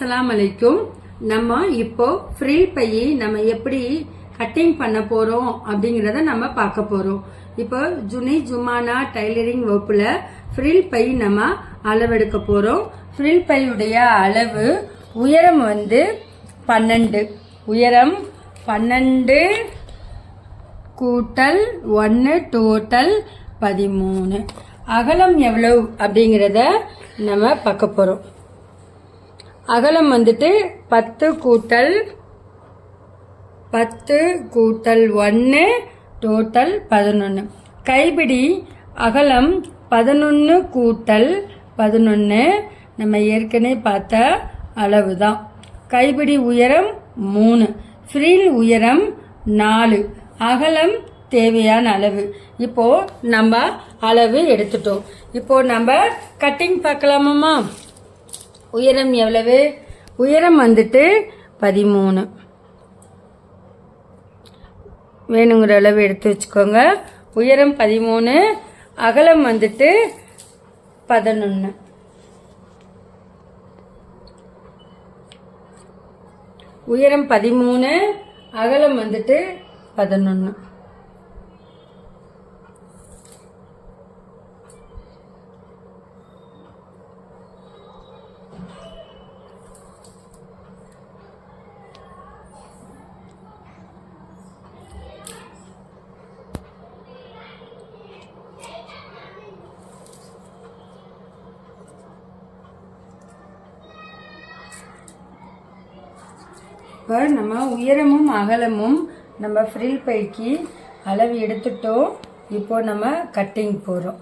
அஸ்ஸலாமு அலைக்கும். நம்ம இப்போ ஃப்ரில் பையை நம்ம எப்படி கட்டிங் பண்ண போறோம் அப்படிங்கறத நம்ம பார்க்க போறோம். இப்போ ஜுனி ஜுமானா டைலரிங் வகுப்புல ஃப்ரில் பை நம்ம அளவெடுக்க போறோம். ஃப்ரில் பையுடைய அளவு உயரம் 12, உயரம் 12 கூட்டல் 1 டோட்டல் 13. அகலம் எவ்வளவு அப்படிங்கறத நம்ம பார்க்க போறோம். அகலம் 10 கூட்டல் 1 டோட்டல் 11. கைப்பிடி அகலம் 11 கூட்டல் 11 நம்ம ஏற்கனவே பார்த்த அளவுதான். கைப்பிடி உயரம் 3, ஃப்ரில் உயரம் 4, அகலம் தேவையான அளவு. இப்போ நம்ம அளவு எடுத்துட்டோம். இப்போ நம்ம கட்டிங் பார்க்கலாமா? உயரம் எவ்வளவு? உயரம் 13. வேணுங்கிற அளவு எடுத்து வச்சுக்கோங்க. உயரம் 13, அகலம் 11. உயரம் 13, அகலம் 11. இப்போ நம்ம உயரமும் அகலமும் நம்ம ஃப்ரில் பைக்கு அளவு எடுத்துட்டோம். இப்போ நம்ம கட்டிங் போறோம்.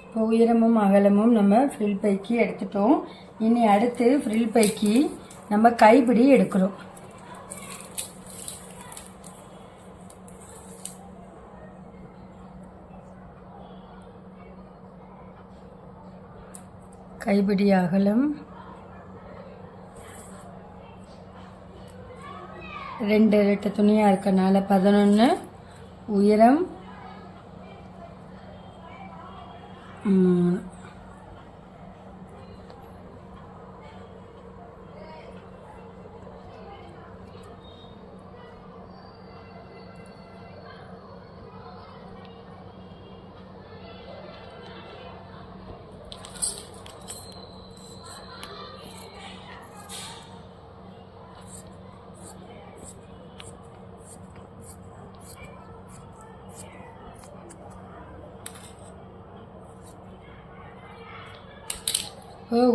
இப்போ உயரமும் அகலமும் நம்ம ஃப்ரில் பைக்கு எடுத்துட்டோம். இனி அடுத்து ஃப்ரில் பைக்கு நம்ம கைப்பிடி எடுக்கிறோம். கைப்பிடி அகலம் 2 ரெட்டை துணியா இருக்கனால 11, உயரம் 3.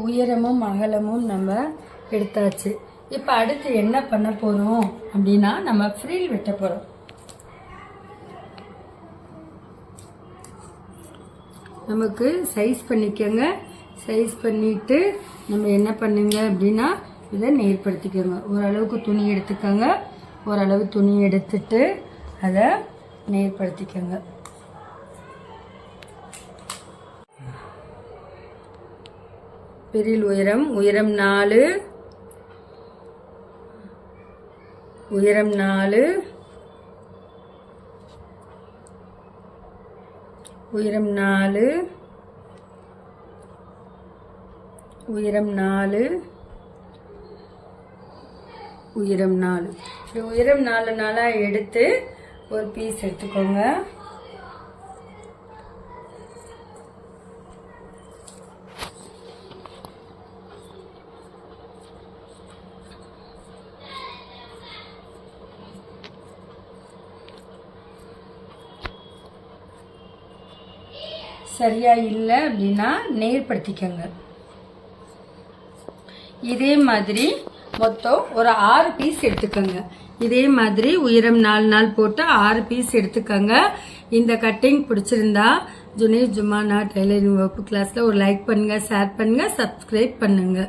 உயரமும் அகலமும் நம்ம எடுத்தாச்சு. இப்போ அடுத்து என்ன பண்ண போறோம் அப்படின்னா நம்ம ஃப்ரில் வெட்ட போறோம். நமக்கு சைஸ் பண்ணிக்கோங்க. சைஸ் பண்ணிட்டு நம்ம என்ன பண்ணுங்க அப்படின்னா இதை நேர்படுத்திக்கோங்க. ஓரளவுக்கு துணி எடுத்துக்கோங்க. ஓரளவு துணி எடுத்துட்டு அதை நேர்படுத்திக்கோங்க. ஃப்ரில் உயரம் 4, உயரம் 4, உயரம் 4, உயரம் 4, உயரம் 4. உயரம் 4 நாளா எடுத்து ஒரு பீஸ் எடுத்துக்கோங்க. சரியா இல்லை அப்படின்னா நேர்படுத்திக்கோங்க. இதே மாதிரி மொத்தம் ஒரு 6 பீஸ் எடுத்துக்கோங்க. இதே மாதிரி உயரம் 4 போட்டு 6 பீஸ் எடுத்துக்கோங்க. இந்த கட்டிங் பிடிச்சிருந்தா ஜுனி ஜுமானா டைலரிங் வகுப்பு கிளாஸ்ல ஒரு லைக் பண்ணுங்க, ஷேர் பண்ணுங்க, சப்ஸ்கிரைப் பண்ணுங்க.